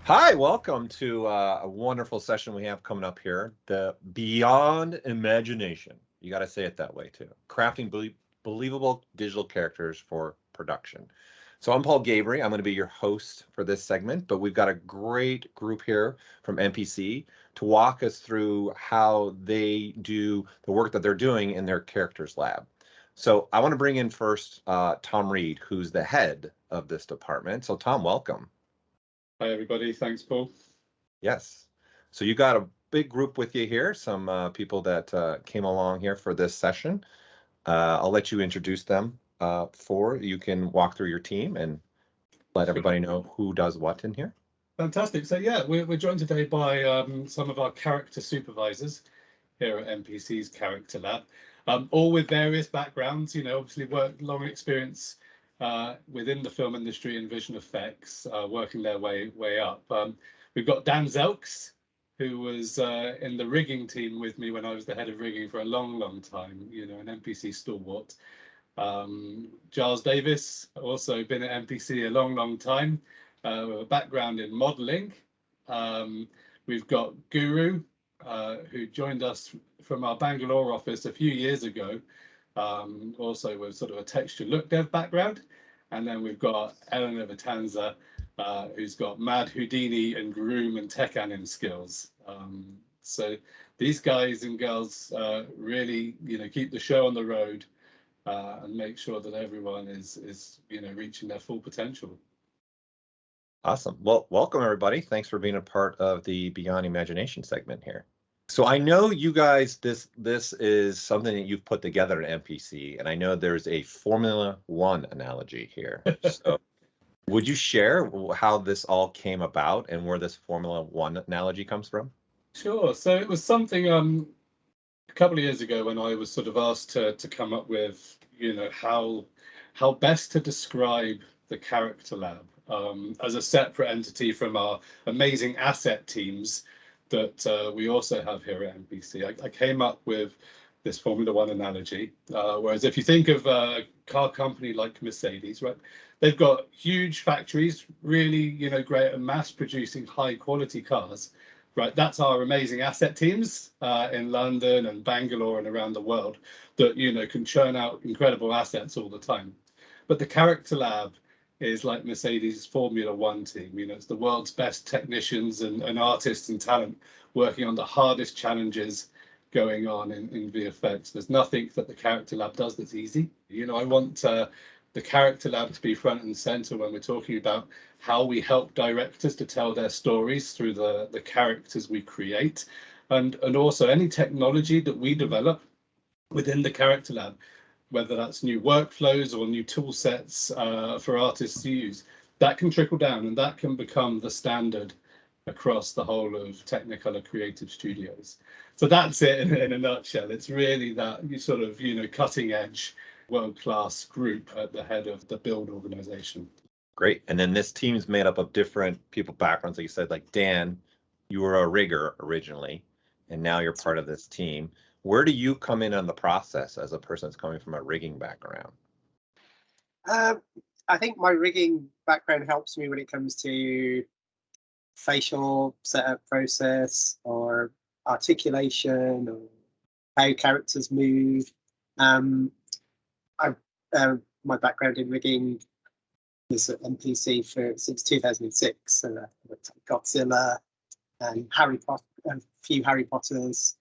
Hi, welcome to a wonderful session we have coming up here, the Beyond Imagination. You got to say it that way too. Crafting believable digital characters for production. So I'm Paul Gavery. I'm going to be your host for this segment, but we've got a great group here from MPC to walk us through how they do the work that they're doing in their Characters Lab. So I want to bring in first Tom Reed, who's the head of this department. So Tom, welcome. Hi, everybody. Thanks, Paul. Yes. So you got a big group with you here, some people that came along here for this session. I'll let you introduce them you can walk through your team and let everybody know who does what in here. Fantastic. So yeah, we're joined today by some of our character supervisors here at MPC's Character Lab, all with various backgrounds, obviously long experience within the film industry and visual effects, working their way up. We've got Dan Zelks, who was in the rigging team with me when I was the head of rigging for a long time, an MPC stalwart. Giles Davis, also been at MPC a long time, with a background in modeling. We've got Guru, who joined us from our Bangalore office a few years ago, also with sort of a texture look dev background. And then we've got Eleanor Vitanza, who's got Mad Houdini and Groom and tech anim skills. So these guys and girls really, keep the show on the road and make sure that everyone is reaching their full potential. Awesome. Well, welcome everybody. Thanks for being a part of the Beyond Imagination segment here. So I know you guys, this is something that you've put together at MPC, and I know there's a Formula One analogy here. So would you share how this all came about and where this Formula One analogy comes from? Sure. So it was something a couple of years ago when I was sort of asked to come up with, how best to describe the Character Lab as a separate entity from our amazing asset teams that we also have here at MPC. I came up with this Formula One analogy, whereas if you think of a car company like Mercedes, right, they've got huge factories, really, great at mass producing high quality cars. Right, that's our amazing asset teams in London and Bangalore and around the world that can churn out incredible assets all the time. But the Character Lab is like Mercedes' Formula One team. It's the world's best technicians and artists and talent working on the hardest challenges going on in VFX. There's nothing that the Character Lab does that's easy. I want the Character Lab to be front and center when we're talking about how we help directors to tell their stories through the characters we create, and also any technology that we develop within the Character Lab, whether that's new workflows or new tool sets for artists to use, that can trickle down and that can become the standard across the whole of Technicolor creative studios. So that's it in a nutshell. It's really that sort of cutting edge world-class group at the head of the build organization. Great. And then this team is made up of different people backgrounds. Like you said, like Dan, you were a rigger originally, and now you're part of this team. Where do you come in on the process as a person that's coming from a rigging background? I think my rigging background helps me when it comes to facial setup process or articulation or how characters move. My background in rigging was at MPC since 2006. I worked on Godzilla and Harry Potter, a few Harry Potters,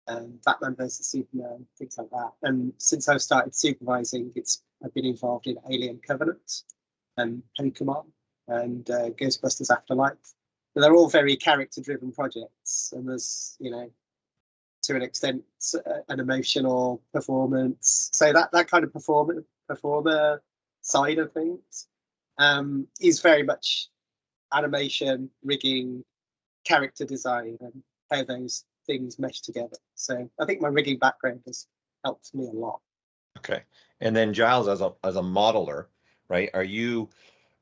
and Batman vs Superman, things like that. And since I've started supervising, I've been involved in Alien Covenant and Pokemon and Ghostbusters Afterlife. But they're all very character-driven projects, and there's to an extent an emotional performance. So that kind of performer side of things is very much animation, rigging, character design, and how those things mesh together. So I think my rigging background has helped me a lot. Okay. And then Giles, as a modeler, right? Are you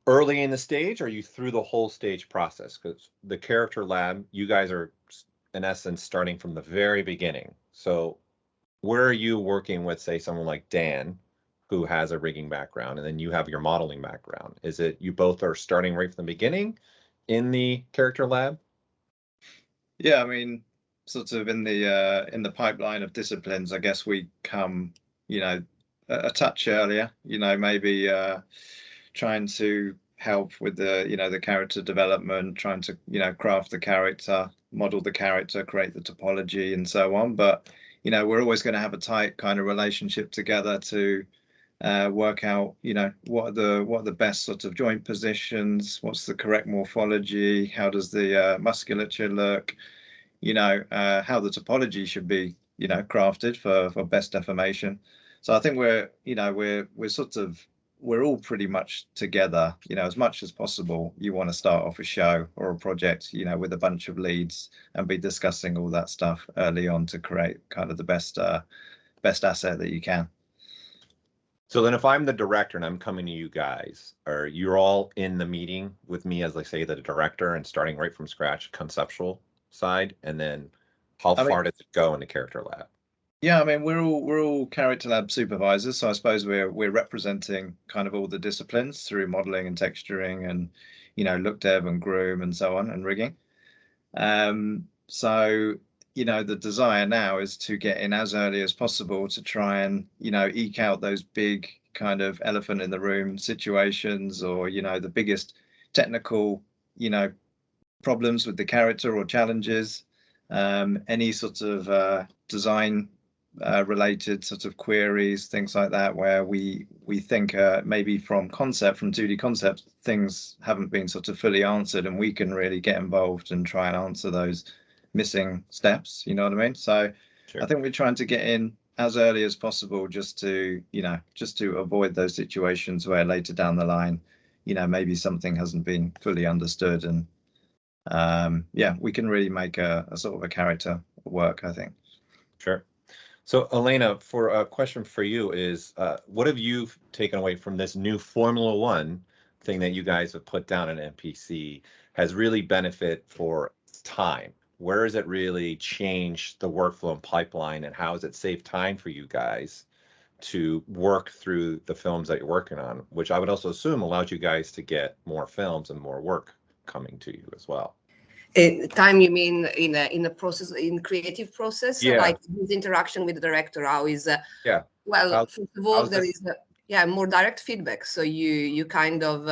early in the stage or are you through the whole stage process? Because the Character Lab, you guys are in essence starting from the very beginning. So where are you working with, say, someone like Dan, who has a rigging background, and then you have your modeling background? Is it you both are starting right from the beginning in the character lab? Yeah, I mean, sort of in the pipeline of disciplines, I guess we come, a touch earlier, maybe trying to help with the character development, trying to craft the character, model the character, create the topology, and so on. But we're always going to have a tight kind of relationship together to work out what are the best sort of joint positions, what's the correct morphology, how does the musculature look, how the topology should be crafted for best deformation. So I think we're all pretty much together, as much as possible. You want to start off a show or a project with a bunch of leads and be discussing all that stuff early on to create kind of the best asset that you can. So then if I'm the director and I'm coming to you guys, are you're all in the meeting with me as, like, say, the director, and starting right from scratch, conceptual side, and then how far does it go in the character lab? Yeah, I mean, we're all Character Lab supervisors, so I suppose we're representing kind of all the disciplines through modeling and texturing and look dev and groom and so on, and rigging. So the desire now is to get in as early as possible to try and eke out those big kind of elephant in the room situations, or the biggest technical problems with the character or challenges, any sort of design related sort of queries, things like that, where we think maybe from 2D concept, things haven't been sort of fully answered, and we can really get involved and try and answer those missing steps, you know what I mean? So sure. I think we're trying to get in as early as possible, just to avoid those situations where later down the line maybe something hasn't been fully understood, and we can really make a sort of a character work, I think. Sure. So Elena, for a question for you is, what have you taken away from this new Formula One thing that you guys have put down in MPC has really benefit for time? Where has it really changed the workflow and pipeline, and how has it saved time for you guys to work through the films that you're working on, which I would also assume allows you guys to get more films and more work coming to you as well? Time, you mean in a process, in creative process? Yeah. Like this interaction with the director, how is yeah. Well, first of all, there is more direct feedback. So you kind of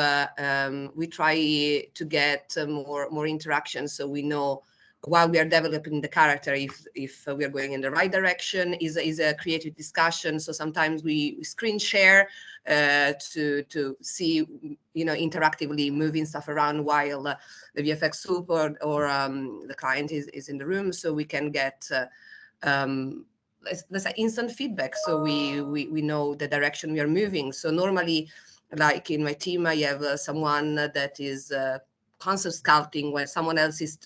we try to get more interaction, so we know while we are developing the character if we are going in the right direction. Is a creative discussion. So sometimes we screen share to see interactively moving stuff around while the VFX soup or the client is in the room, so we can get let's say instant feedback, so we know the direction we are moving. So normally, like in my team, I have someone that is concept sculpting, when someone else is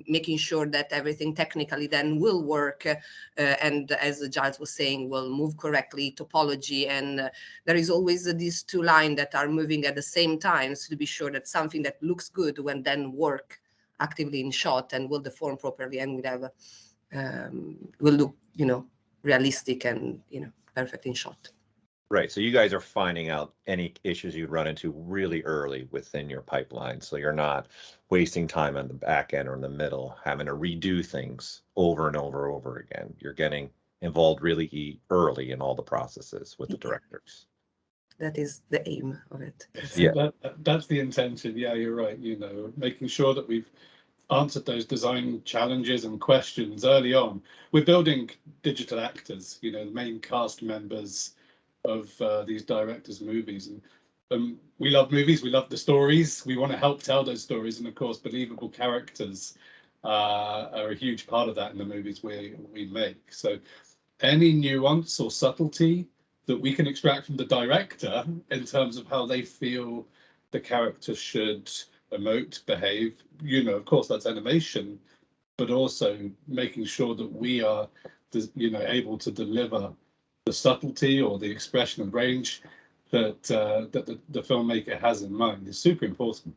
making sure that everything technically then will work, and as Giles was saying, will move correctly, topology, and there is always these two lines that are moving at the same time, so to be sure that something that looks good when then work actively in shot and will deform properly and will have will look realistic and perfect in shot. Right. So you guys are finding out any issues you run into really early within your pipeline. So you're not wasting time on the back end or in the middle, having to redo things over and over again. You're getting involved really early in all the processes with the directors. That is the aim of it. Yeah. That's the intention. Yeah, you're right. Making sure that we've answered those design challenges and questions early on. We're building digital actors, the main cast members of these directors' movies, and we love movies, we love the stories, we want to help tell those stories, and of course believable characters are a huge part of that in the movies we make. So any nuance or subtlety that we can extract from the director in terms of how they feel the character should emote, behave, of course that's animation, but also making sure that we are able to deliver the subtlety or the expression and range that the filmmaker has in mind is super important.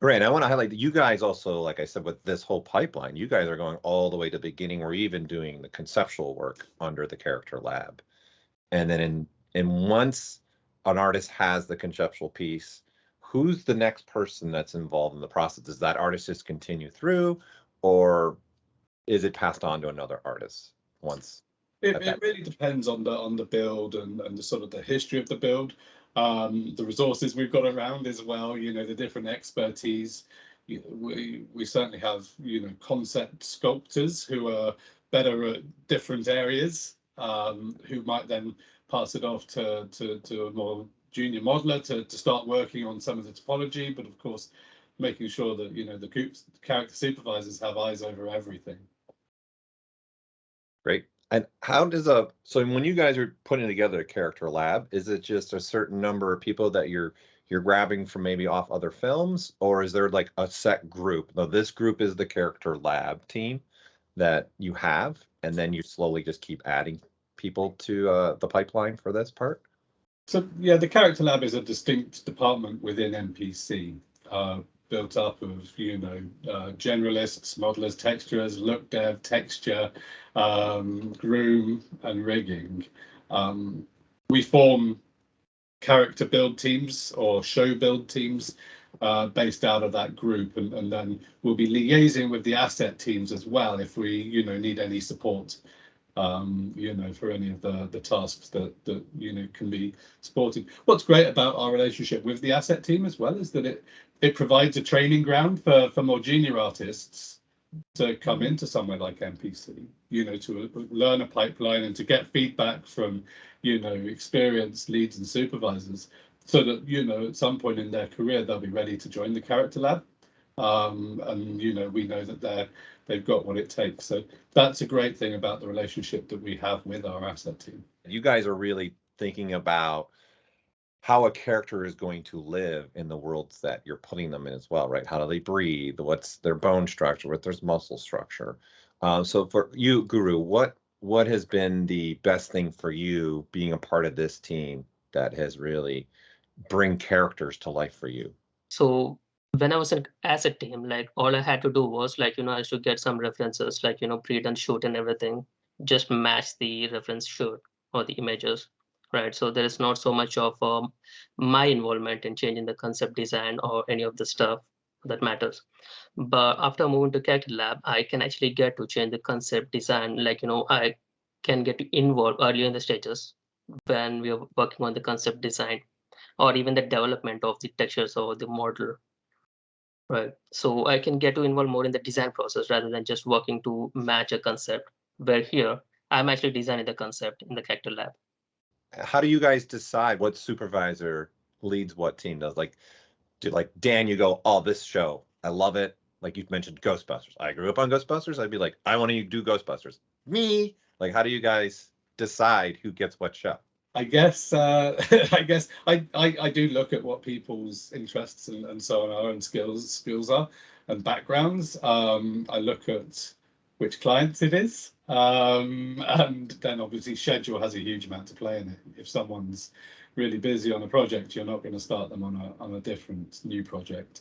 Right. I want to highlight that you guys also, like I said, with this whole pipeline, you guys are going all the way to the beginning, or even doing the conceptual work under the Character Lab. And then in once an artist has the conceptual piece, who's the next person that's involved in the process? Does that artist just continue through, or is it passed on to another artist once? It really depends on the build and the sort of the history of the build, the resources we've got around as well, you know, the different expertise. We certainly have, you know, concept sculptors who are better at different areas, who might then pass it off to a more junior modeler to start working on some of the topology, but of course making sure that, you know, the character supervisors have eyes over everything. Great. And how does so when you guys are putting together a character lab, is it just a certain number of people that you're grabbing from maybe off other films, or is there like a set group? Now, this group is the character lab team that you have, and then you slowly just keep adding people to the pipeline for this part? So yeah, the character lab is a distinct department within MPC, built up of, you know, generalists, modelers, texturers, look dev, texture, groom, and rigging. We form character build teams or show build teams based out of that group, and then we'll be liaising with the asset teams as well if we, you know, need any support, you know, for any of the tasks that you know can be supported. What's great about our relationship with the asset team as well is that it provides a training ground for more junior artists to come into somewhere like MPC, you know, to learn a pipeline and to get feedback from, you know, experienced leads and supervisors, so that, you know, at some point in their career they'll be ready to join the character lab, and you know, we know that they've got what it takes. So that's a great thing about the relationship that we have with our asset team. You guys are really thinking about how a character is going to live in the worlds that you're putting them in as well, right? How do they breathe? What's their bone structure? What there's muscle structure? So for you, Guru, what has been the best thing for you being a part of this team that has really bring characters to life for you? So when I was an asset team, like all I had to do was like, you know, I used to get some references, like, you know, breed and shoot and everything, just match the reference shoot or the images, right? So there is not so much of my involvement in changing the concept design or any of the stuff that matters. But after moving to Character Lab, I can actually get to change the concept design. Like, you know, I can get to involve early in the stages when we are working on the concept design, or even the development of the textures or the model, right? So I can get to involve more in the design process rather than just working to match a concept, where here I'm actually designing the concept in the character lab. How do you guys decide what supervisor leads what team? Does like Dan, you go, oh, this show, I love it. Like you mentioned Ghostbusters. I grew up on Ghostbusters. I'd be like, I want to do Ghostbusters. Me. Like, how do you guys decide who gets what show? I guess I do look at what people's interests and so on are, and skills are, and backgrounds. I look at which clients it is, and then obviously schedule has a huge amount to play in it. If someone's really busy on a project, you're not going to start them on a different new project.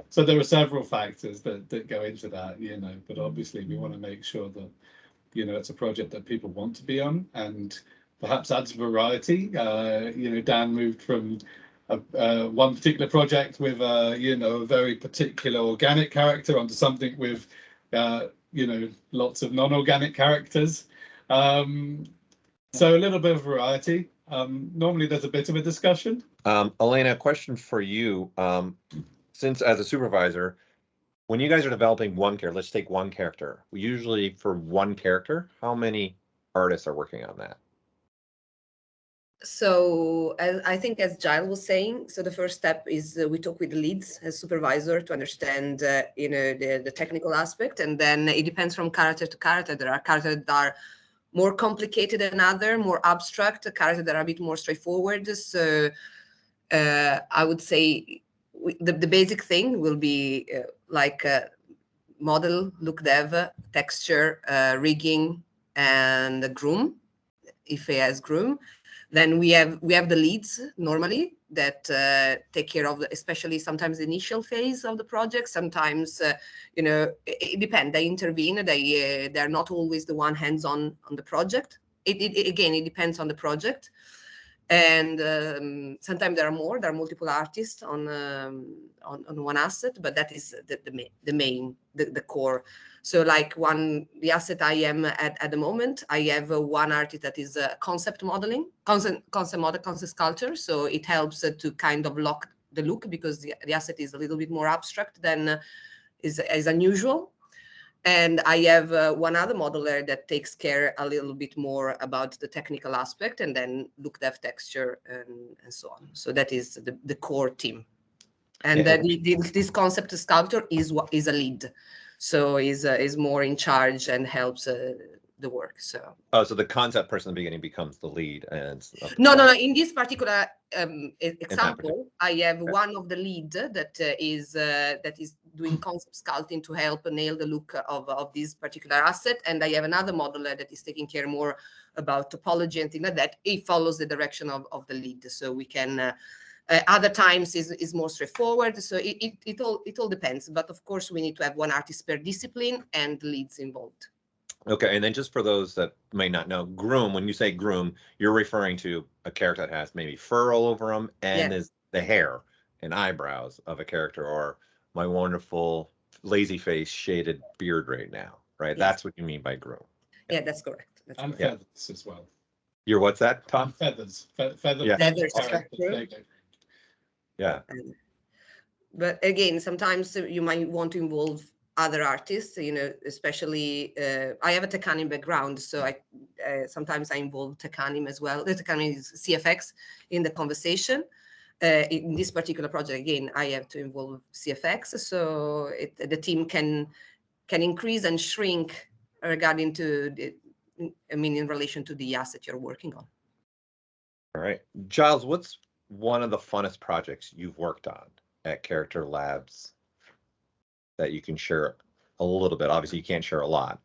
So there are several factors that go into that, you know, but obviously we want to make sure that, you know, it's a project that people want to be on, and perhaps adds variety. You know, Dan moved from one particular project with you know, a very particular organic character onto something with you know, lots of non-organic characters. So a little bit of variety. Normally there's a bit of a discussion. Elena, a question for you. Since as a supervisor, when you guys are developing one character, let's take one character. Usually for one character, how many artists are working on that? So I think, as Giles was saying, so the first step is we talk with the leads as supervisor to understand, you know, the technical aspect, and then it depends from character to character. There are characters that are more complicated than other, more abstract, characters that are a bit more straightforward. So I would say the basic thing will be like model, look dev, texture, rigging, and groom, if he has groom. Then we have the leads normally that take care of, especially sometimes the initial phase of the project. Sometimes, you know, it depends. They intervene. They're not always the one hands-on on the project. Again, it depends on the project. And sometimes there are multiple artists on one asset, but that is the core. So like the asset I am at the moment, I have one artist that is concept modeling, concept sculpture. So it helps to kind of lock the look, because the asset is a little bit more abstract than is unusual. And I have one other modeler that takes care a little bit more about the technical aspect, and then look, depth, texture, and so on. So that is the core team. And this concept sculptor is a lead, so is more in charge and helps the work. So so the concept person in the beginning becomes the lead, and no. In this particular example, I have one of the lead that is doing concept sculpting to help nail the look of this particular asset, and I have another modeler that is taking care more about topology and things like that. It follows the direction of the lead, so we can. Other times is more straightforward, so it all depends. But of course, we need to have one artist per discipline and leads involved. Okay, and then just for those that may not know, groom, when you say groom, you're referring to a character that has maybe fur all over them and is the hair and eyebrows of a character, or my wonderful lazy face shaded beard right now, right? Yes. That's what you mean by groom. Yeah, that's correct. And feathers as well. Your what's that, Tom? And feathers. Feathers. Yeah. Feathers. Yeah. But again, sometimes you might want to involve other artists, especially I have a Tekanim background, so I sometimes I involve Tekanim as well. The Tekanim is CFX in the conversation. In this particular project, again, I have to involve CFX, so the team can increase and shrink regarding to in relation to the asset you're working on. All right, Giles, what's one of the funnest projects you've worked on at Character Labs that you can share a little bit? Obviously, you can't share a lot.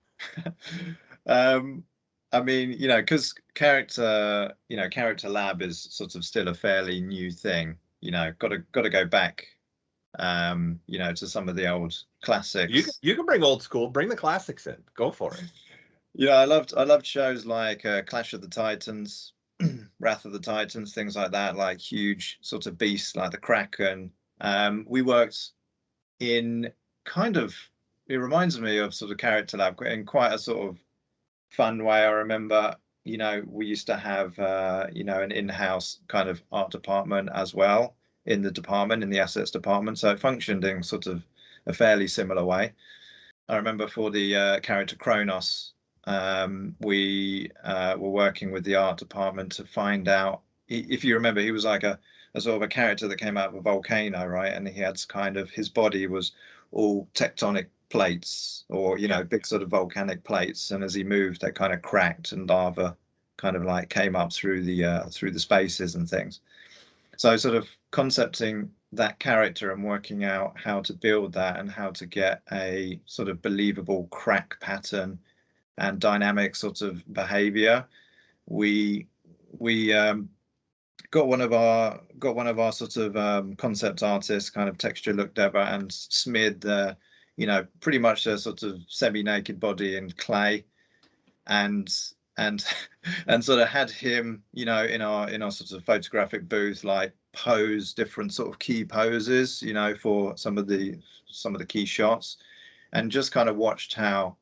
I mean, because Character Lab is sort of still a fairly new thing. Got to go back, to some of the old classics. You can bring old school, bring the classics in. Go for it. I loved shows like Clash of the Titans, Wrath of the Titans, things like that, like huge sort of beasts like the Kraken. We worked in kind of, it reminds me of sort of Character Lab in quite a sort of fun way. I remember, we used to have, an in-house kind of art department as well in the assets department. So it functioned in sort of a fairly similar way. I remember for the character Kronos, we were working with the art department to find out, if you remember, he was like a sort of a character that came out of a volcano, right? And he had kind of, his body was all tectonic plates, or big sort of volcanic plates, and as he moved, they kind of cracked and lava kind of like came up through the spaces and things. So sort of concepting that character and working out how to build that and how to get a sort of believable crack pattern and dynamic sort of behavior. We got one of our sort of concept artists, kind of texture looked at and smeared the pretty much a sort of semi-naked body in clay, and sort of had him in our sort of photographic booth, like pose different sort of key poses for some of the key shots, and just kind of watched how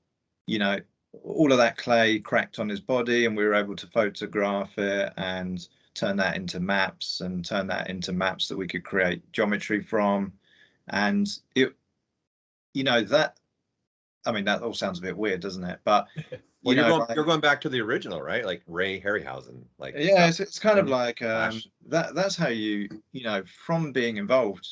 all of that clay cracked on his body, and we were able to photograph it and turn that into maps that we could create geometry from. And it that, I mean, that all sounds a bit weird, doesn't it? But well, you're going back to the original, right? Like Ray Harryhausen, like it's kind of like that's how you from being involved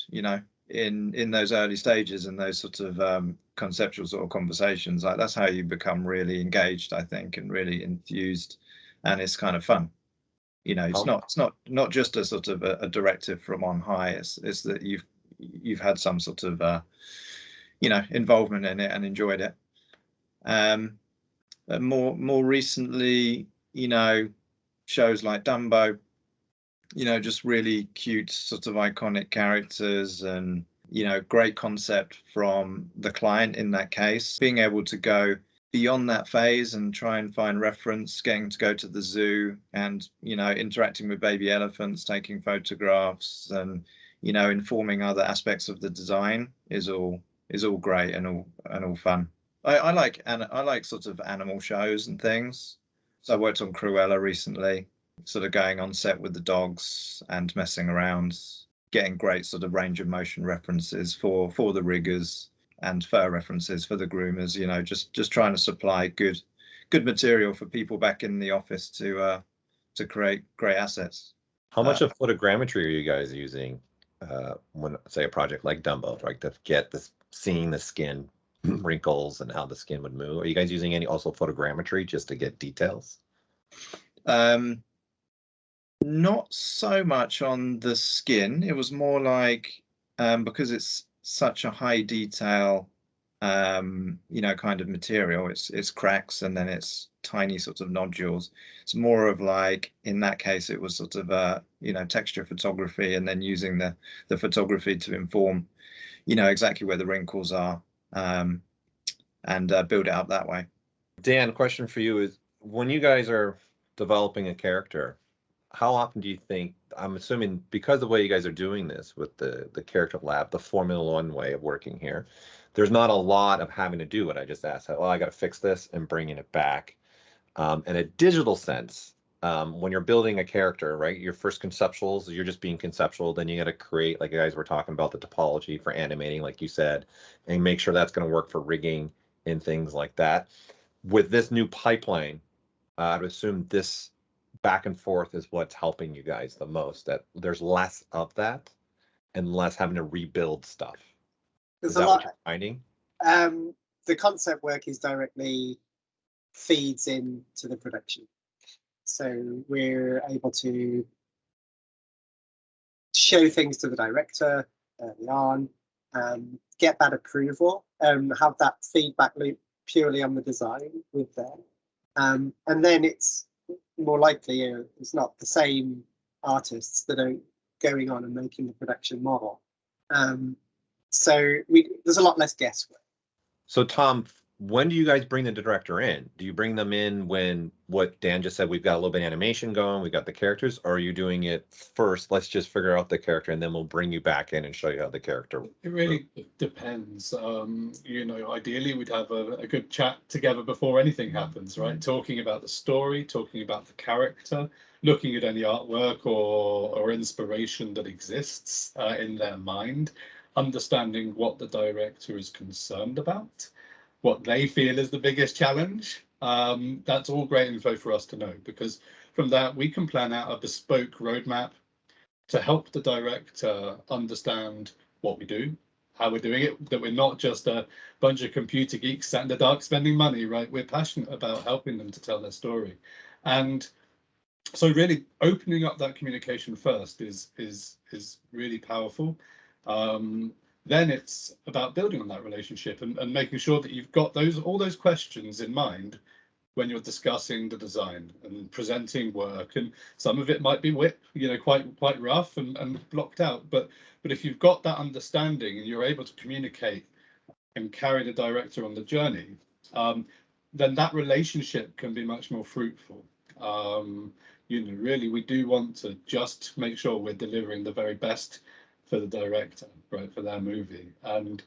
in those early stages and those sort of conceptual sort of conversations, like that's how you become really engaged, I think, and really enthused, and it's kind of fun. It's not just a sort of a directive from on high. It's that you've had some sort of involvement in it and enjoyed it. More recently, shows like Dumbo, just really cute sort of iconic characters, and great concept from the client in that case, being able to go beyond that phase and try and find reference, getting to go to the zoo and, interacting with baby elephants, taking photographs, and, informing other aspects of the design is all great and all fun. I like sort of animal shows and things. So I worked on Cruella recently, sort of going on set with the dogs and messing around, getting great sort of range of motion references for the riggers and fur references for the groomers. Just trying to supply good material for people back in the office to create great assets. How much of photogrammetry are you guys using when, say, a project like Dumbo, right, to get this, seeing the skin wrinkles and how the skin would move? Are you guys using any also photogrammetry just to get details? Not so much on the skin. It was more like because it's such a high detail, kind of material. It's cracks and then it's tiny sorts of nodules. It's more of like, in that case, it was sort of texture photography, and then using the photography to inform, exactly where the wrinkles are, and build it up that way. Dan, question for you is, when you guys are developing a character, how often do you think, I'm assuming because of the way you guys are doing this with the Character Lab, the Formula One way of working here, there's not a lot of having to do what I just asked. Well, I got to fix this and bringing it back. In a digital sense, when you're building a character, right, your first conceptuals, you're just being conceptual. Then you got to create, like you guys were talking about, the topology for animating, like you said, and make sure that's going to work for rigging and things like that. With this new pipeline, I would assume this back and forth is what's helping you guys the most, that there's less of that and less having to rebuild stuff. There's Is a that lot. what you're finding? The concept work is directly feeds into the production, so we're able to show things to the director early on, get that approval, have that feedback loop purely on the design with them, and then it's more likely it's not the same artists that are going on and making the production model. So there's a lot less guesswork. So Tom, when do you guys bring the director in? Do you bring them in when, what Dan just said, we've got a little bit of animation going, we've got the characters, or are you doing it first, let's just figure out the character and then we'll bring you back in and show you how the character? It really depends. Ideally we'd have a good chat together before anything happens, right? Talking about the story, talking about the character, looking at any artwork or inspiration that exists in their mind, understanding what the director is concerned about, what they feel is the biggest challenge. That's all great info for us to know, because from that we can plan out a bespoke roadmap to help the director understand what we do, how we're doing it, that we're not just a bunch of computer geeks sat in the dark spending money, right? We're passionate about helping them to tell their story. And so really opening up that communication first is really powerful. Then it's about building on that relationship and making sure that you've got all those questions in mind when you're discussing the design and presenting work. And some of it might be quite rough and blocked out, but if you've got that understanding and you're able to communicate and carry the director on the journey, then that relationship can be much more fruitful. Really we do want to just make sure we're delivering the very best for the director, right, for their movie. And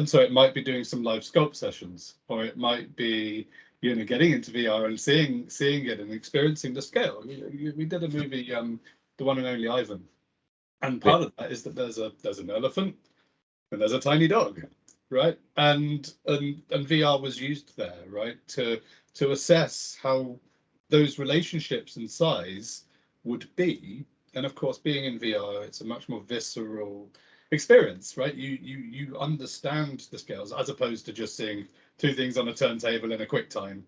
so it might be doing some live sculpt sessions, or it might be getting into VR and seeing it and experiencing the scale. We did a movie, The One and Only Ivan, and part of that is that there's an elephant and there's a tiny dog, right? And VR was used there, right, to assess how those relationships and size would be. And of course, being in VR, it's a much more visceral experience, right? You understand the scales as opposed to just seeing two things on a turntable in a quick time.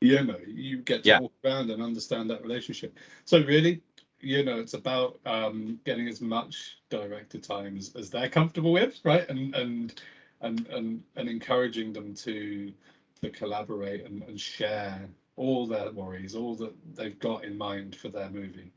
You get to walk around and understand that relationship. So really, it's about getting as much director time as they're comfortable with, right? And encouraging them to collaborate and share all their worries, all that they've got in mind for their movie.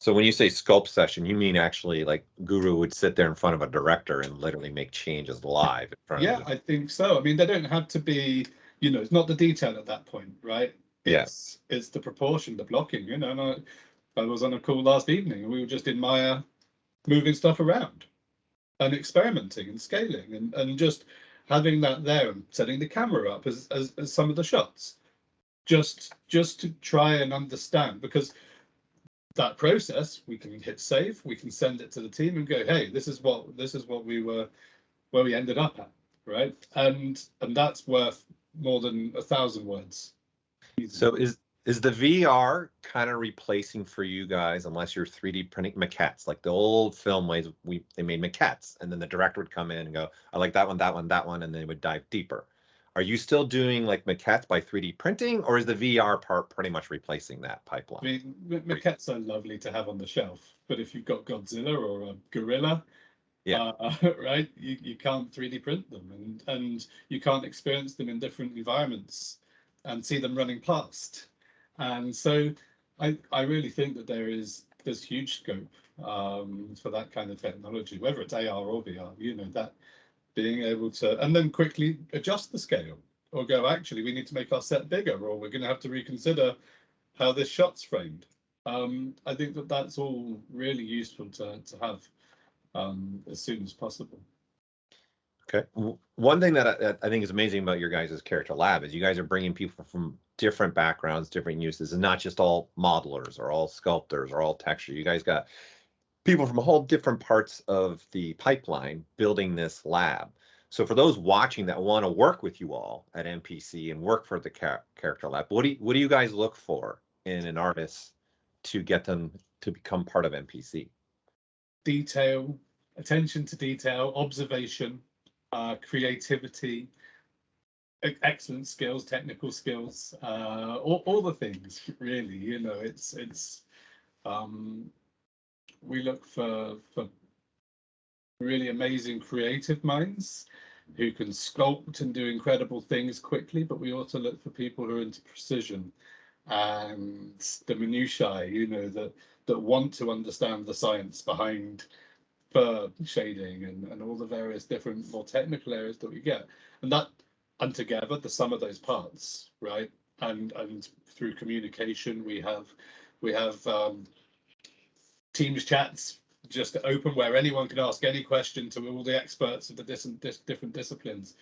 So when you say sculpt session, you mean actually like Guru would sit there in front of a director and literally make changes live in front of I think so. I mean, they don't have to be you know, it's not the detail at that point, right? Yeah. It's the proportion, the blocking, you know. And I was on a call last evening and we were just in Maya moving stuff around and experimenting and scaling and just having that there and setting the camera up as some of the shots, just to try and understand, because that process, we can hit save, we can send it to the team and go, hey, this is what we were, where we ended up at, right? And that's worth more than 1,000 words. So is the VR kind of replacing for you guys, unless you're 3D printing maquettes, like the old film ways they made maquettes, and then the director would come in and go, I like that one, that one, that one, and then they would dive deeper. Are you still doing like maquettes by 3D printing, or is the VR part pretty much replacing that pipeline? I mean, maquettes are lovely to have on the shelf, but if you've got Godzilla or a gorilla, Yeah. right, you can't 3D print them, and you can't experience them in different environments and see them running past. And so I really think that there's huge scope for that kind of technology, whether it's AR or VR, you know, that being able to, and then quickly adjust the scale or go, actually, we need to make our set bigger, or we're going to have to reconsider how this shot's framed. I think that that's all really useful to have as soon as possible. Okay. One thing that I think is amazing about your guys' Character Lab is you guys are bringing people from different backgrounds, different uses, and not just all modelers or all sculptors or all texture. You guys got people from whole different parts of the pipeline building this lab. So for those watching that want to work with you all at MPC and work for the Character Lab, what do you guys look for in an artist to get them to become part of MPC? Detail, attention to detail, observation, creativity, excellent skills, technical skills, all the things really. You know, it's we look for really amazing creative minds who can sculpt and do incredible things quickly, but we also look for people who are into precision and the minutiae, you know, that want to understand the science behind fur shading and all the various different more technical areas that we get, and together the sum of those parts, right? And through communication we have Teams chats just open where anyone can ask any question to all the experts of the different disciplines.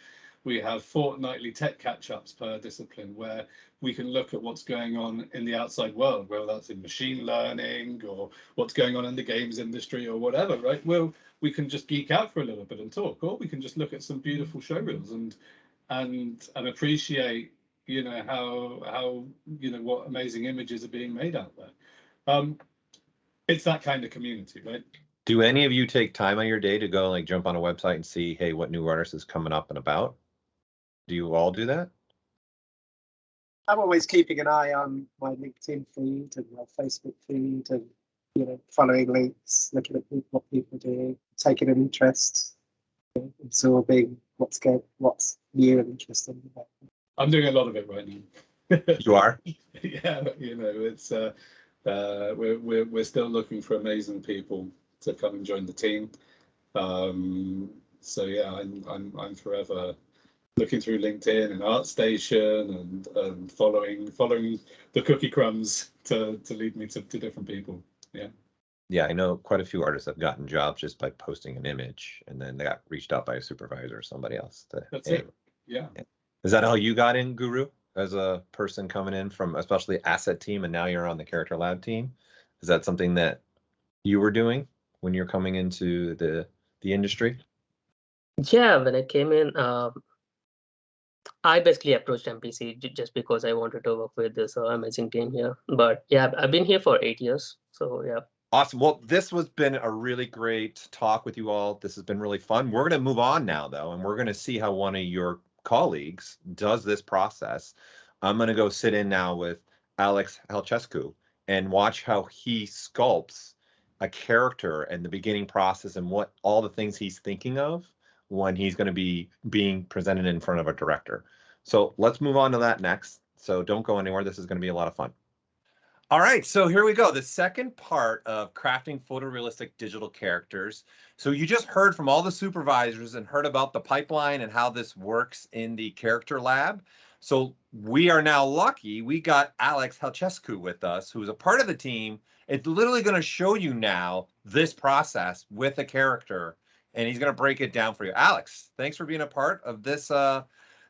We have fortnightly tech catch-ups per discipline where we can look at what's going on in the outside world, whether that's in machine learning or what's going on in the games industry or whatever, right? Well, we can just geek out for a little bit and talk, or we can just look at some beautiful showreels and appreciate, you know, how you know what amazing images are being made out there. It's that kind of community, right? Do any of you take time on your day to go like jump on a website and see, hey, what new artist is coming up and about? Do you all do that? I'm always keeping an eye on my LinkedIn feed and my Facebook feed, and you know, following links, looking at what people do, taking an interest, absorbing what's new and interesting. I'm doing a lot of it right now. You are? Yeah, you know, it's we're still looking for amazing people to come and join the team. So yeah, I'm forever looking through LinkedIn and ArtStation and following the cookie crumbs to lead me to different people. Yeah. Yeah, I know quite a few artists have gotten jobs just by posting an image and then they got reached out by a supervisor or somebody else to, That's hey. it. Yeah. Is that how you got in, Guru, as a person coming in from especially asset team and now you're on the Character Lab team? Is that something that you were doing when you're coming into the industry? Yeah, when I came in, I basically approached MPC just because I wanted to work with this amazing team here. But yeah, I've been here for 8 years. So yeah. Awesome. Well, this has been a really great talk with you all. This has been really fun. We're going to move on now, though, and we're going to see how one of your colleagues does this process. I'm going to go sit in now with Alex Halcescu and watch how he sculpts a character and the beginning process and what all the things he's thinking of when he's going to be being presented in front of a director. So let's move on to that next. So don't go anywhere. This is going to be a lot of fun. All right, so here we go. The second part of crafting photorealistic digital characters. So you just heard from all the supervisors and heard about the pipeline and how this works in the Character Lab. So we are now lucky. We got Alex Halcescu with us, who's a part of the team. It's literally going to show you now this process with a character, and he's going to break it down for you. Alex, thanks for being a part of this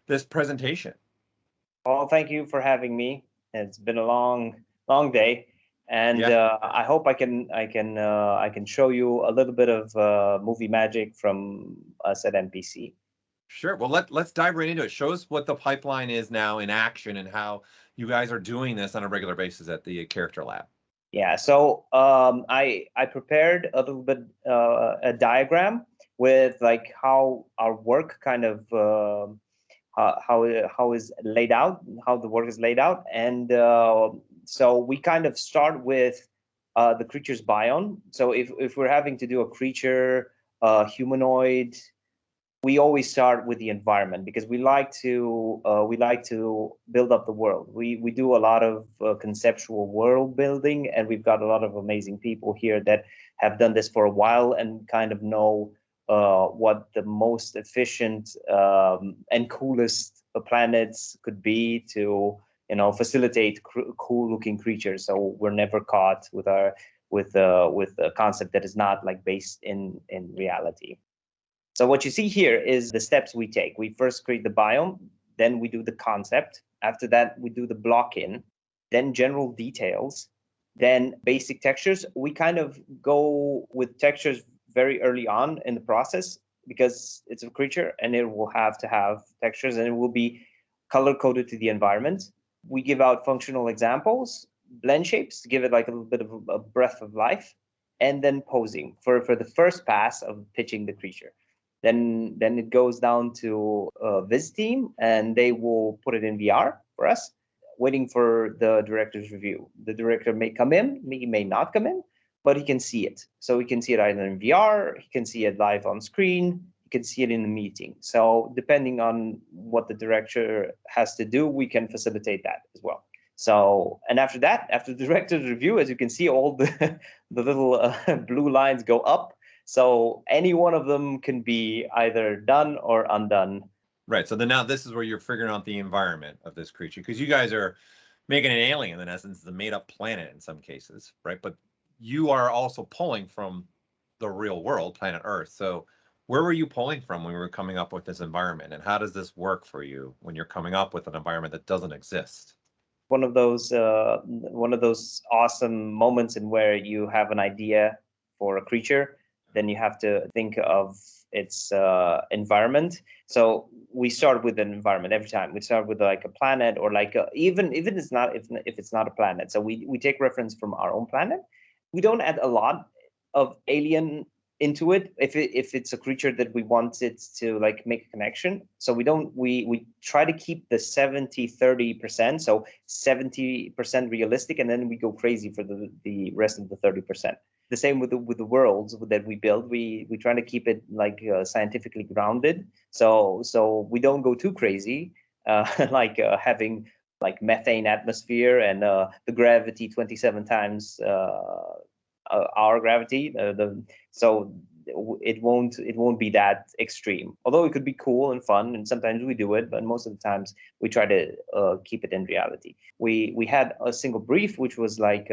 this presentation. Well, thank you for having me. It's been a long day, and I hope I can show you a little bit of movie magic from us at MPC. Sure. Well, let's dive right into it. Show us what the pipeline is now in action and how you guys are doing this on a regular basis at the Character Lab. Yeah. So I prepared a little bit a diagram with like how our work kind of how is laid out, how the work is laid out, and so we kind of start with the creature's biome. So if we're having to do a creature, humanoid, we always start with the environment because we like to build up the world. We do a lot of conceptual world building, and we've got a lot of amazing people here that have done this for a while and kind of know what the most efficient and coolest planets could be to facilitate cool looking creatures. So we're never caught with a concept that is not like based in reality. So what you see here is the steps we take. We first create the biome, then we do the concept. After that, we do the block in, then general details, then basic textures. We kind of go with textures very early on in the process because it's a creature and it will have to have textures and it will be color coded to the environment. We give out functional examples, blend shapes to give it like a little bit of a breath of life, and then posing for the first pass of pitching the creature. Then it goes down to Viz team, and they will put it in VR for us, waiting for the director's review. The director may come in, he may not come in, but he can see it. So he can see it either in VR, he can see it live on screen, he can see it in the meeting. So depending on what the director has to do, we can facilitate that as well. So, and after that, after the director's review, as you can see, all the little blue lines go up. So any one of them can be either done or undone. Right. So then now this is where you're figuring out the environment of this creature, because you guys are making an alien, in essence, the made up planet in some cases, right? But you are also pulling from the real world, planet Earth. So where were you pulling from when we were coming up with this environment? And how does this work for you when you're coming up with an environment that doesn't exist? One of those awesome moments in where you have an idea for a creature, then you have to think of its environment. So we start with an environment every time. We start with like a planet or like even if it's not a planet. So we take reference from our own planet. We don't add a lot of alien into it if it's a creature that we want it to like make a connection. So we try to keep the 70-30%, so 70% realistic, and then we go crazy for the rest of the 30%. The same with the worlds that we build. We try to keep it like scientifically grounded. So we don't go too crazy, like having like methane atmosphere and the gravity 27 times our gravity. So it won't be that extreme. Although it could be cool and fun, and sometimes we do it, but most of the times we try to keep it in reality. We had a single brief, which was like.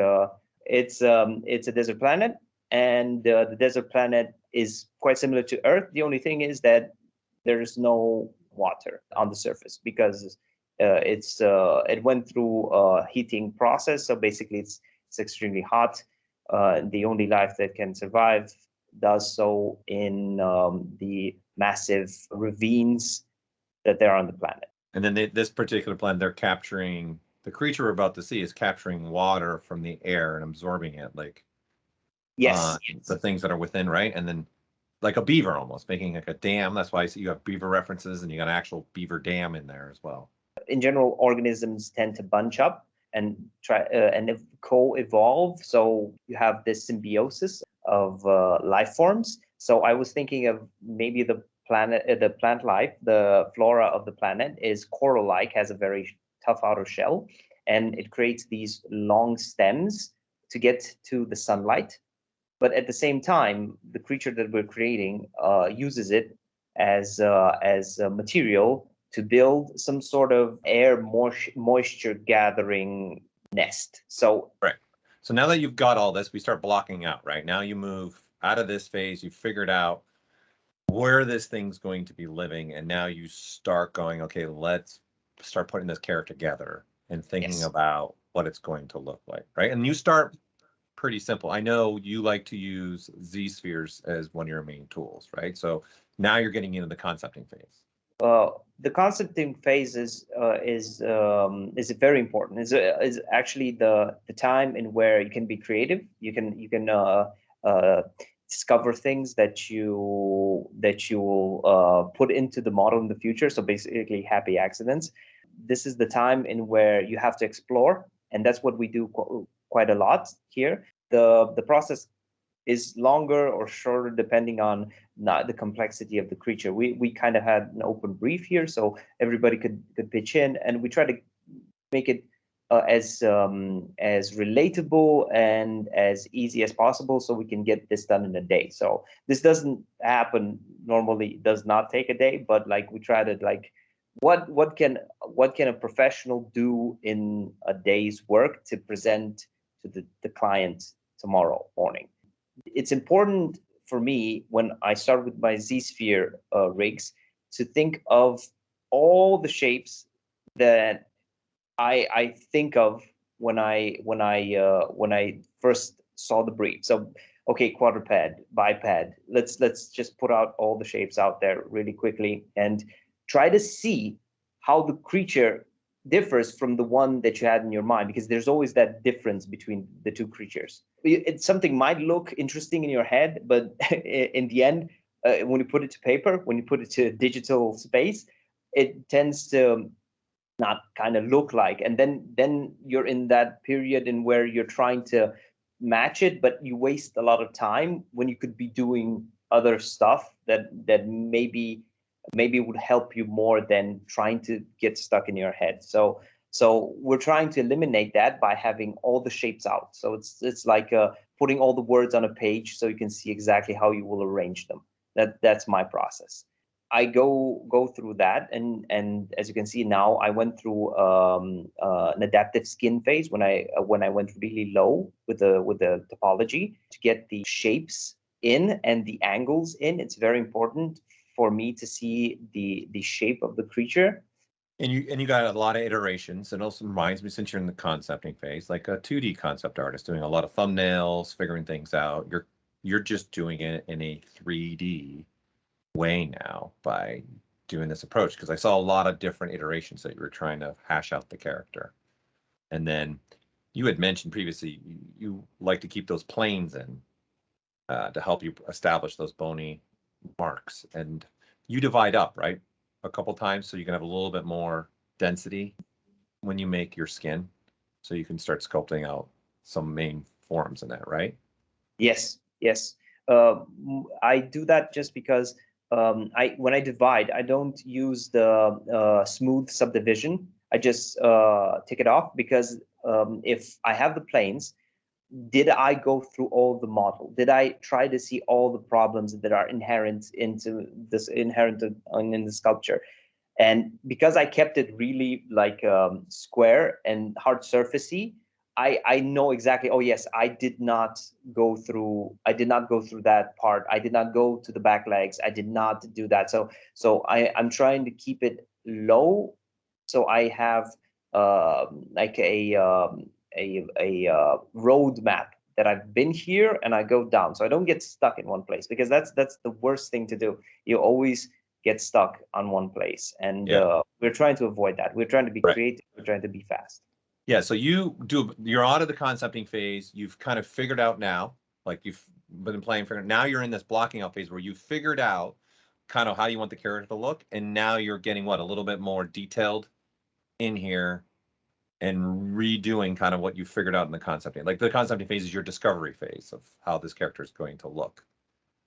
It's a desert planet, and the desert planet is quite similar to Earth. The only thing is that there is no water on the surface because it went through a heating process. So basically, it's extremely hot. The only life that can survive does so in the massive ravines that there are on the planet. And then this particular planet, they're capturing. The creature we're about to see is capturing water from the air and absorbing it, like yes, the things that are within, right? And then like a beaver almost, making like a dam. That's why you have beaver references and you got an actual beaver dam in there as well. In general, organisms tend to bunch up and try and co-evolve. So you have this symbiosis of life forms. So I was thinking of maybe the plant life, the flora of the planet is coral-like, has a very tough outer shell, and it creates these long stems to get to the sunlight. But at the same time, the creature that we're creating uses it as a material to build some sort of air moisture gathering nest. So right. So now that you've got all this, we start blocking out, right? Now you move out of this phase, you've figured out where this thing's going to be living, and now you start going, okay, let's start putting this character together and thinking Yes. about what it's going to look like, right? And you start pretty simple. I know you like to use Z-spheres as one of your main tools, right? So now you're getting into the concepting phase. The concepting phase is very important. Is actually the time in where you can be creative. You can discover things that you will put into the model in the future. So basically, happy accidents. This is the time in where you have to explore, and that's what we do quite a lot here. The process is longer or shorter depending on not the complexity of the creature. We kind of had an open brief here, so everybody could pitch in, and we try to make it as relatable and as easy as possible, so we can get this done in a day. So this doesn't happen normally; it does not take a day, but like we try to like what can a professional do in a day's work to present to the client tomorrow morning. It's important for me when I start with my Z-sphere rigs to think of all the shapes that I think of when I first saw the brief. So okay, quadruped, biped. Let's just put out all the shapes out there really quickly and try to see how the creature differs from the one that you had in your mind, because there's always that difference between the two creatures. Something might look interesting in your head, but in the end, when you put it to paper, when you put it to digital space, it tends to not kind of look like. And then you're in that period in where you're trying to match it, but you waste a lot of time when you could be doing other stuff that maybe would help you more than trying to get stuck in your head. So we're trying to eliminate that by having all the shapes out. So it's like putting all the words on a page so you can see exactly how you will arrange them. That's my process. I go through that, and as you can see now, I went through an adaptive skin phase when I went really low with the topology to get the shapes in and the angles in. It's very important for me to see the shape of the creature. And you got a lot of iterations. It also reminds me, since you're in the concepting phase, like a 2D concept artist doing a lot of thumbnails, figuring things out. You're just doing it in a 3D way now by doing this approach, because I saw a lot of different iterations that you were trying to hash out the character. And then you had mentioned previously you like to keep those planes in to help you establish those bony marks, and you divide up, right, a couple times so you can have a little bit more density when you make your skin, so you can start sculpting out some main forms in that, right? Yes. I do that just because when I divide, I don't use the smooth subdivision. I just take it off, because if I have the planes, did I go through all the model? Did I try to see all the problems that are inherent in the sculpture? And because I kept it really like square and hard surfacey, I know exactly, oh yes, I did not go through that part. I did not go to the back legs. I did not do that. So I'm trying to keep it low. So I have like a roadmap that I've been here and I go down. So I don't get stuck in one place, because that's the worst thing to do. You always get stuck on one place, and we're trying to avoid that. We're trying to be creative. We're trying to be fast. Yeah, so you're out of the concepting phase. You've kind of figured out now, like you've been playing for, now you're in this blocking out phase where you figured out kind of how you want the character to look, and now you're getting a little bit more detailed in here and redoing kind of what you figured out in the concepting. Like the concepting phase is your discovery phase of how this character is going to look.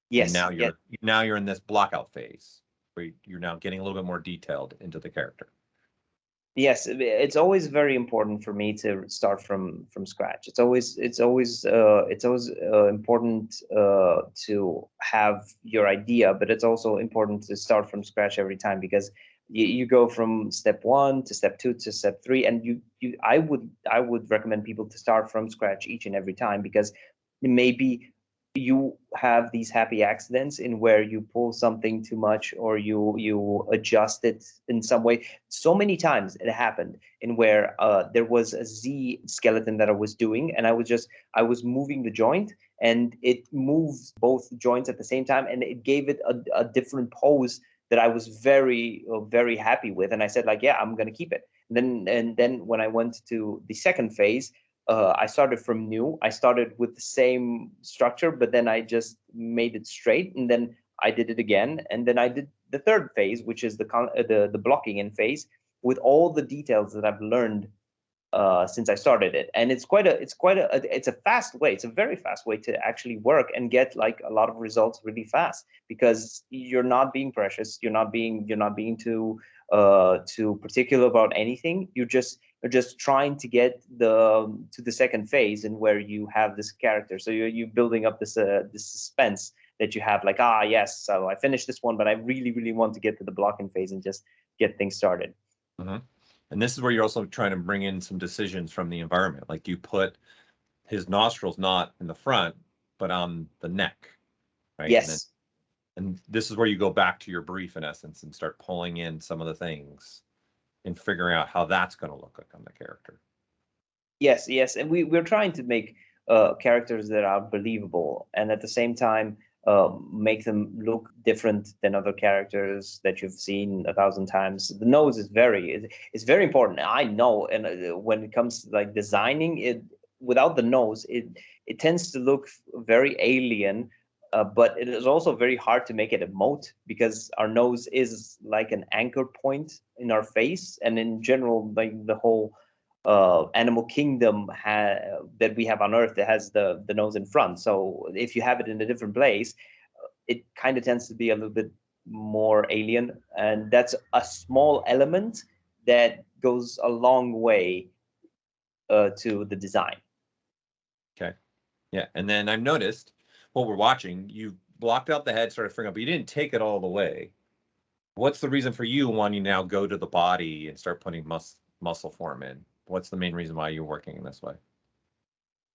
Yes. And now you're in this blockout phase where you're now getting a little bit more detailed into the character. Yes, it's always very important for me to start from scratch. It's always important to have your idea, but it's also important to start from scratch every time, because you go from step 1 to step 2 to step 3, and I would recommend people to start from scratch each and every time, because maybe you have these happy accidents in where you pull something too much, or you adjust it in some way. So many times it happened in where there was a Z skeleton that I was doing, and I was moving the joint, and it moves both joints at the same time, and it gave it a different pose that I was very, very happy with. And I said, like, yeah, I'm gonna keep it. And then when I went to the second phase, I started from new. I started with the same structure, but then I just made it straight, and then I did it again, and then I did the third phase, which is the blocking in phase, with all the details that I've learned since I started it. And it's a fast way. It's a very fast way to actually work and get like a lot of results really fast, because you're not being precious. You're not being too particular about anything. You're just trying to get to the second phase, and where you have this character. So you're building up this suspense that you have, like, yes, so I finished this one, but I really, really want to get to the blocking phase and just get things started. Mm-hmm. And this is where you're also trying to bring in some decisions from the environment. Like, you put his nostrils not in the front, but on the neck, right? Yes. And this is where you go back to your brief, in essence, and start pulling in some of the things and figuring out how that's going to look like on the character. Yes, yes. And we're trying to make characters that are believable, and at the same time make them look different than other characters that you've seen 1,000 times. The nose is it's very important. I know, and when it comes to like designing it, without the nose, it tends to look very alien. But it is also very hard to make it emote, because our nose is like an anchor point in our face, and in general, like the whole animal kingdom that we have on Earth, that has the nose in front. So if you have it in a different place, it kind of tends to be a little bit more alien, and that's a small element that goes a long way to the design. Okay. Yeah. And then I've noticed, what we're watching, you blocked out the head, started figuring out, but you didn't take it all the way. What's the reason for you wanting to now go to the body and start putting muscle form in? What's the main reason why you're working in this way?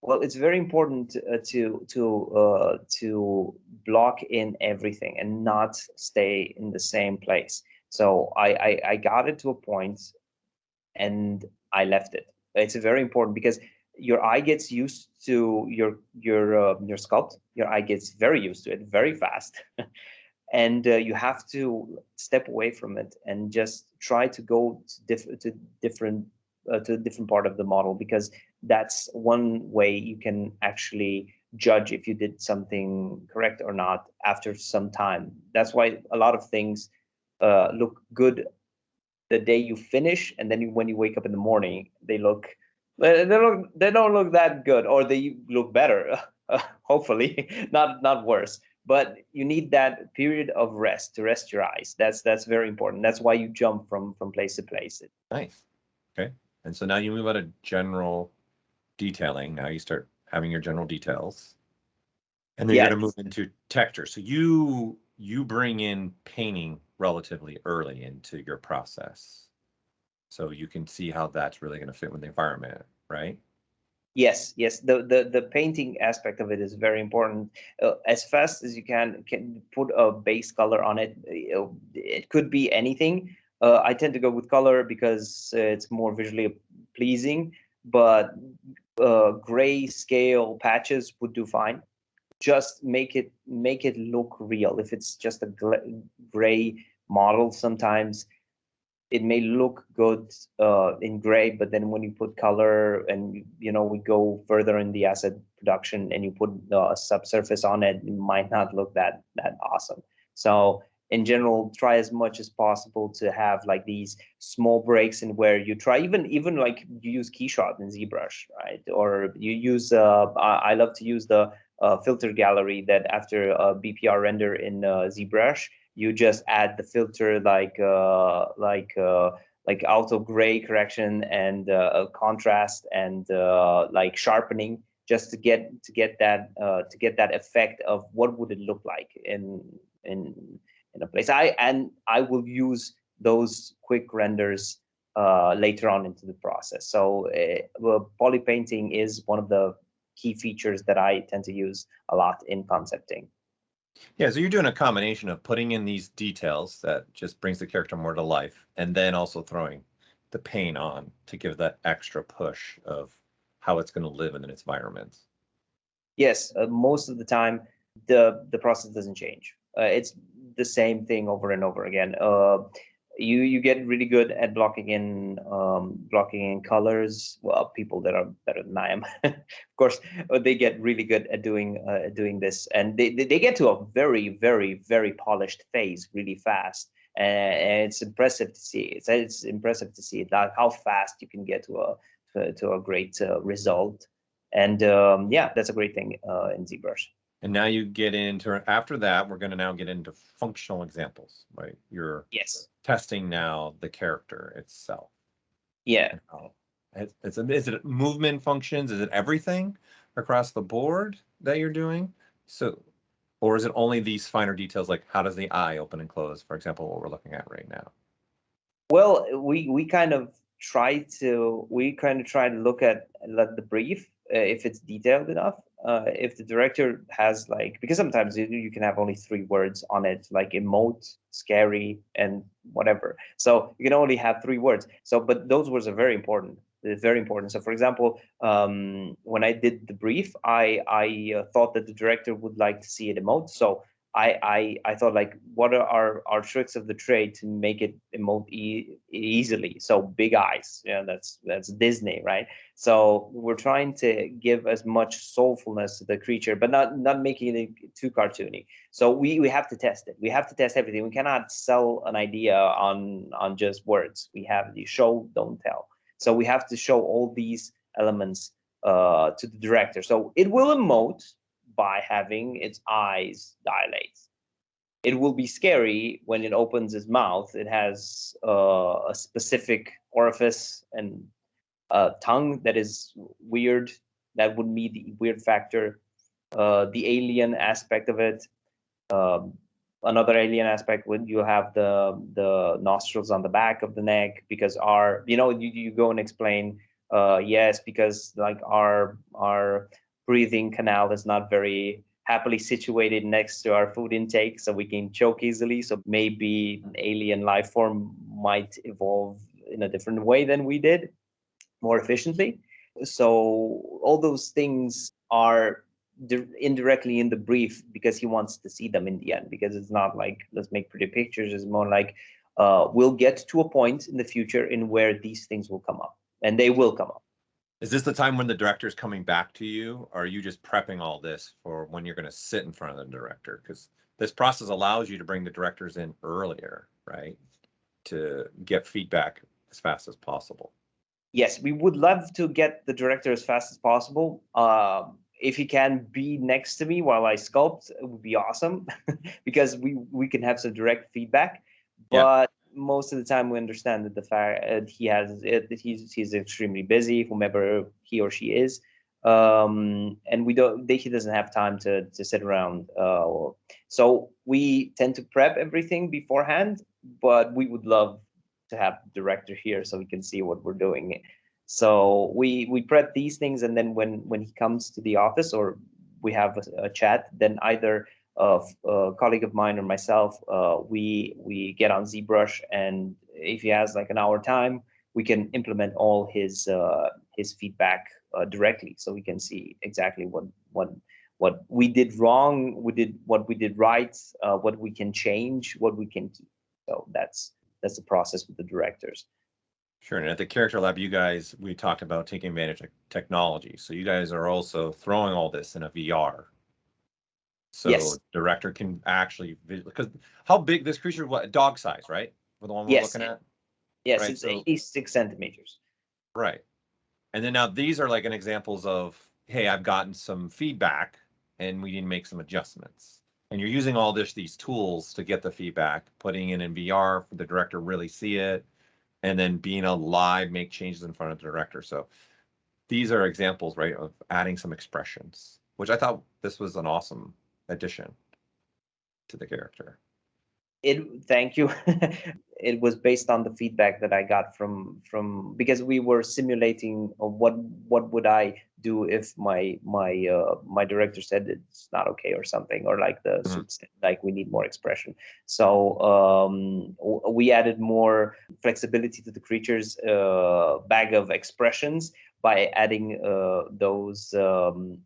Well, it's very important to block in everything and not stay in the same place. So I got it to a point, and I left it. It's very important, because your eye gets used to your sculpt. Your eye gets very used to it very fast. And you have to step away from it and just try to go to a different part of the model, because that's one way you can actually judge if you did something correct or not after some time. That's why a lot of things look good the day you finish, and then when you wake up in the morning, they don't look that good, or they look better, hopefully not worse. But you need that period of rest to rest your eyes. That's very important. That's why you jump from place to place. Nice. Okay. And so now you move out of general detailing. Now you start having your general details, and then you're going to move into texture. So you bring in painting relatively early into your process, so you can see how that's really going to fit with the environment, right? Yes, yes. The painting aspect of it is very important. As fast as you can put a base color on it. It could be anything. I tend to go with color because it's more visually pleasing, but gray scale patches would do fine. Just make it look real. If it's just a gray model, sometimes it may look good in gray, but then when you put color, and we go further in the asset production, and you put a subsurface on it, it might not look that awesome. So in general, try as much as possible to have like these small breaks in where you try, even like you use Keyshot in ZBrush, right? Or you use I love to use the filter gallery, that after a BPR render in ZBrush, you just add the filter like auto gray correction and contrast and like sharpening, just to get that effect of what would it look like in a place. I will use those quick renders later on into the process. So poly painting is one of the key features that I tend to use a lot in concepting. Yeah, so you're doing a combination of putting in these details that just brings the character more to life, and then also throwing the paint on to give that extra push of how it's going to live in its environment. Yes, most of the time the process doesn't change. It's the same thing over and over again. You get really good at blocking in colors. Well, people that are better than I am, of course, they get really good at doing this, and they get to a very polished phase really fast. And it's impressive to see. It's impressive to see like how fast you can get to a great result. And yeah, that's a great thing in ZBrush. And now you get into, after that, we're going to now get into functional examples, right? You're testing now the character itself. Yeah. Is it movement functions? Is it everything across the board that you're doing? So, or is it only these finer details, like how does the eye open and close, for example, what we're looking at right now? Well, we kind of try to look at the brief, if it's detailed enough. If the director has like, because sometimes you can have only 3 words on it, like emote, scary, and whatever. So you can only have 3 words. So, but those words are very important. They're very important. So, for example, when I did the brief, I thought that the director would like to see it emote. So I thought, like, what are our tricks of the trade to make it emote easily? So big eyes, yeah, that's Disney, right? So we're trying to give as much soulfulness to the creature, but not making it too cartoony. So we have to test it. We have to test everything. We cannot sell an idea on just words. We have the show, don't tell. So we have to show all these elements to the director. So it will emote by having its eyes dilate. It will be scary when it opens its mouth. It has a specific orifice and a tongue that is weird. That would be the weird factor. The alien aspect of it. Another alien aspect when you have the nostrils on the back of the neck, because you go and explain, yes, because like our breathing canal is not very happily situated next to our food intake, so we can choke easily. So maybe an alien life form might evolve in a different way than we did, more efficiently. So all those things are indirectly in the brief because he wants to see them in the end, because it's not like let's make pretty pictures. It's more like we'll get to a point in the future in where these things will come up, and they will come up. Is this the time when the director is coming back to you, or are you just prepping all this for when you're going to sit in front of the director? Because this process allows you to bring the directors in earlier, right? To get feedback as fast as possible. Yes, we would love to get the director as fast as possible. If he can be next to me while I sculpt, it would be awesome because we can have some direct feedback. But most of the time, we understand that the fact he's extremely busy, whomever he or she is, and he doesn't have time to sit around. So we tend to prep everything beforehand, but we would love to have the director here so we can see what we're doing. So we prep these things, and then when he comes to the office or we have a chat, then either a colleague of mine or myself, we get on ZBrush, and if he has like an hour time, we can implement all his feedback directly, so we can see exactly what we did wrong, what we did right, what we can change, what we can keep. So that's the process with the directors. Sure. And at the Character Lab, we talked about taking advantage of technology. So you guys are also throwing all this in a VR. So yes. Director can actually, because how big this creature, what, dog size, right? For the one we're looking at? Yes, right? it's 86 centimeters. Right. And then now these are like an examples of, hey, I've gotten some feedback and we need to make some adjustments. And you're using all these tools to get the feedback, putting it in VR for the director to really see it, and then being alive, make changes in front of the director. So these are examples, right, of adding some expressions, which I thought this was an awesome addition to the character. Thank you. It was based on the feedback that I got from because we were simulating what would I do if my director said it's not okay or something, or like the suit said, like we need more expression. So we added more flexibility to the creature's bag of expressions by adding those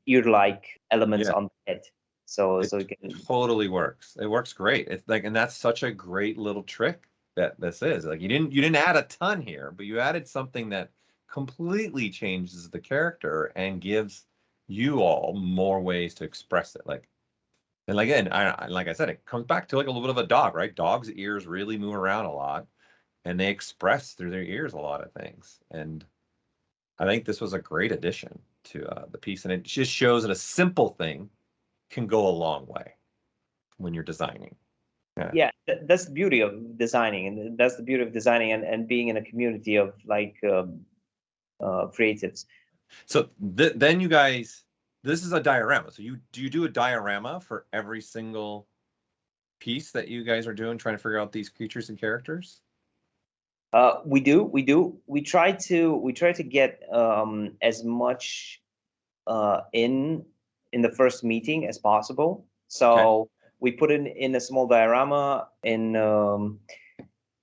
ear-like elements on the head. So it can totally works. It works great. It's like, and that's such a great little trick that this is. Like you didn't add a ton here, but you added something that completely changes the character and gives you all more ways to express it. Like, and again, like I said, it comes back to like a little bit of a dog, right? Dogs' ears really move around a lot, and they express through their ears a lot of things. And I think this was a great addition to the piece, and it just shows that a simple thing can go a long way when you're designing. Yeah, that's the beauty of designing, and that's the beauty of designing and being in a community of like creatives. So then you guys, this is a diorama. So do you do a diorama for every single piece that you guys are doing, trying to figure out these creatures and characters? We do. We try to get as much in the first meeting as possible. So we put in a small diorama in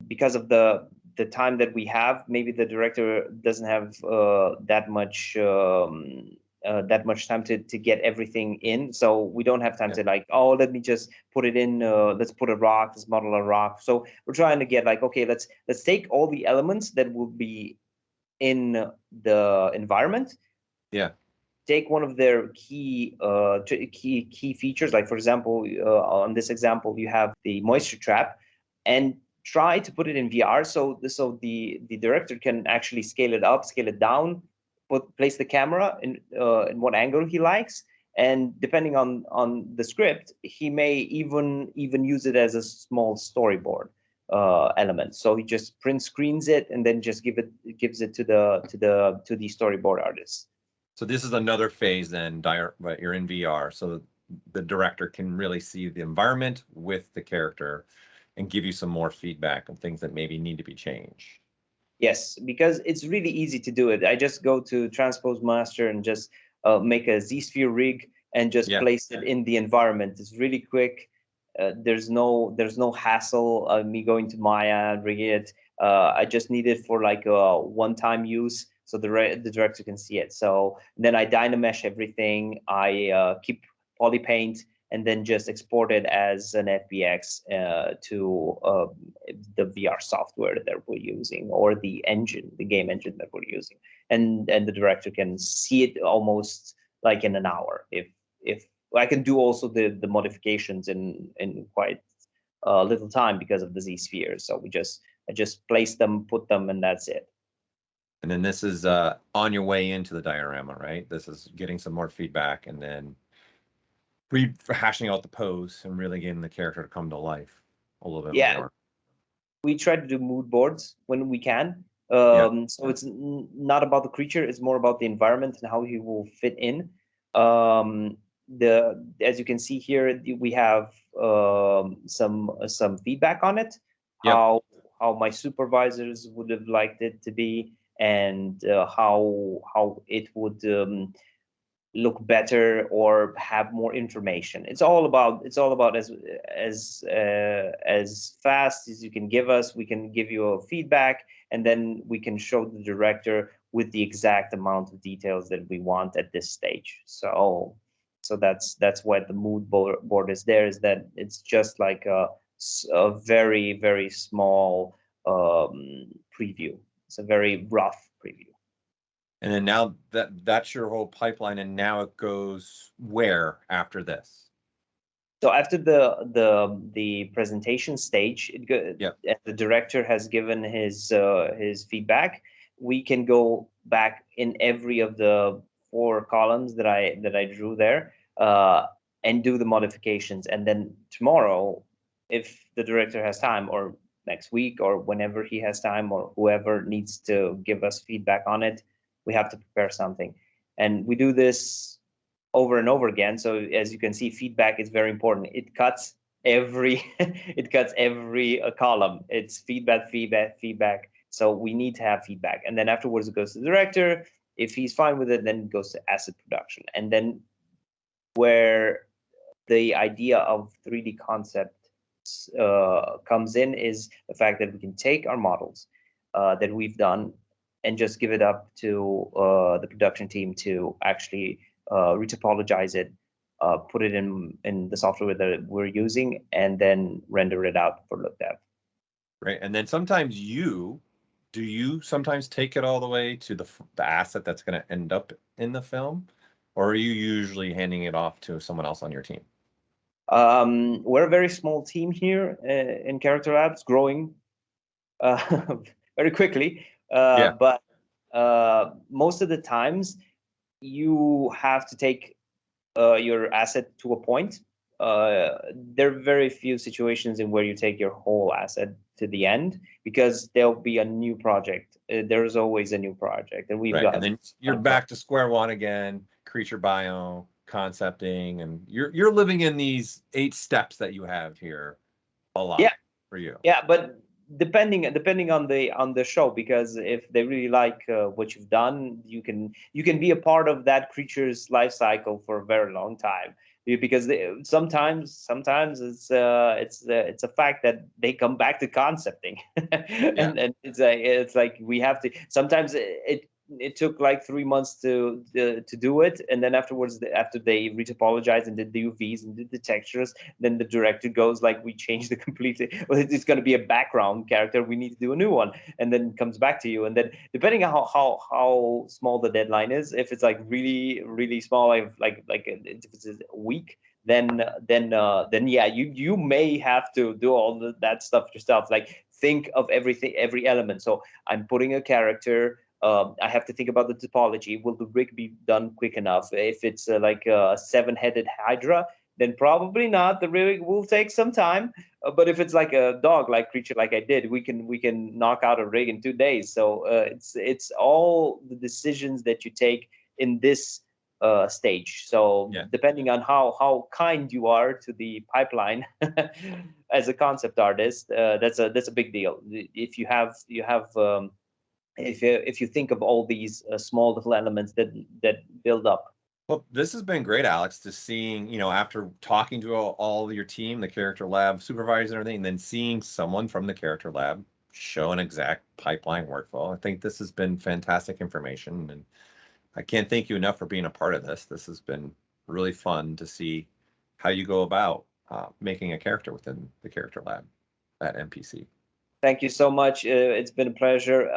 because of the time that we have. Maybe the director doesn't have that much time to get everything in, so we don't have time to like, oh, let me just put it in, let's put a rock, let's model a rock. So we're trying to get like, okay, let's take all the elements that will be in the environment, take one of their key features, like for example, on this example you have the moisture trap, and try to put it in VR, so the director can actually scale it up, scale it down, place the camera in what angle he likes, and depending on the script, he may even use it as a small storyboard element. So he just print screens it and then just gives it to the storyboard artist. So this is another phase then, but you're in VR, so the director can really see the environment with the character and give you some more feedback on things that maybe need to be changed. Yes, because it's really easy to do it. I just go to Transpose Master and just make a Z-sphere rig and just place it in the environment. It's really quick. There's no hassle me going to Maya and rigging it. I just need it for like a one-time use, so the director can see it. So then I Dynamesh everything. I keep poly paint, and then just export it as an FBX to the VR software that we're using, or the game engine that we're using, and the director can see it almost like in an hour. If I can do also the modifications in quite little time because of the Z-spheres. So I just place them, put them, and that's it. And then this is on your way into the diorama, right? This is getting some more feedback and then rehashing out the pose and really getting the character to come to life a little bit more. We try to do mood boards when we can. So it's not about the creature, it's more about the environment and how he will fit in. As you can see here, we have some feedback on it, how my supervisors would have liked it to be, and how it would look better or have more information. It's all about as fast as you can give us, we can give you a feedback, and then we can show the director with the exact amount of details that we want at this stage. So that's why the mood board is there, is that it's just like a very, very small preview. It's a very rough preview. And then now that's your whole pipeline, and now it goes where after this? So after the presentation stage, the director has given his feedback. We can go back in every of the 4 columns that I drew there and do the modifications. And then tomorrow, if the director has time, or next week, or whenever he has time, or whoever needs to give us feedback on it, we have to prepare something. And we do this over and over again. So as you can see, feedback is very important. It cuts every it cuts every column. It's feedback, feedback, feedback. So we need to have feedback, and then afterwards it goes to the director. If he's fine with it, then it goes to asset production, and then where the idea of 3D concepts comes in is the fact that we can take our models that we've done and just give it up to the production team to actually retopologize it, put it in the software that we're using, and then render it out for looked at. Right, and then sometimes do you sometimes take it all the way to the asset that's going to end up in the film, or are you usually handing it off to someone else on your team? We're a very small team here in Character Labs, growing very quickly. But most of the times you have to take your asset to a point. There are very few situations in where you take your whole asset to the end, because there'll be a new project. There's always a new project, and we've got. And then you're back to square one again, creature bio, concepting, and you're living in these 8 steps that you have here a lot for you. Yeah, but depending on the show, because if they really like what you've done, you can be a part of that creature's life cycle for a very long time, because sometimes it's a fact that they come back to concepting. and it's like we have to sometimes it took like 3 months to do it, and then afterwards, after they retopologized and did the UVs and did the textures, then the director goes like, we changed the completely, well, it's going to be a background character, we need to do a new one, and then comes back to you. And then depending on how small the deadline is, if it's like really small, like if it's a week, then yeah, you may have to do all that stuff yourself, like think of everything, every element. So I'm putting a character, I have to think about the topology. Will the rig be done quick enough? If it's like a 7-headed Hydra, then probably not. The rig will take some time. But if it's like a dog-like creature, like I did, we can knock out a rig in 2 days. So it's all the decisions that you take in this stage. So depending on how kind you are to the pipeline as a concept artist, that's a big deal. If you have if you think of all these small little elements that build up. Well, this has been great, Alex, to seeing, after talking to all of your team, the Character Lab supervisor and everything, and then seeing someone from the Character Lab show an exact pipeline workflow. I think this has been fantastic information, and I can't thank you enough for being a part of this. This has been really fun to see how you go about making a character within the Character Lab at MPC. Thank you so much. It's been a pleasure.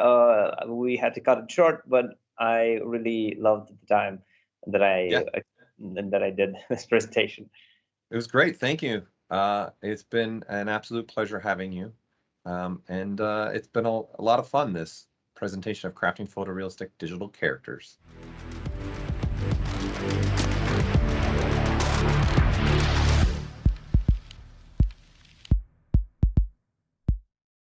We had to cut it short, but I really loved the time that I did this presentation. It was great. Thank you. It's been an absolute pleasure having you. And it's been a lot of fun, this presentation of crafting photorealistic digital characters.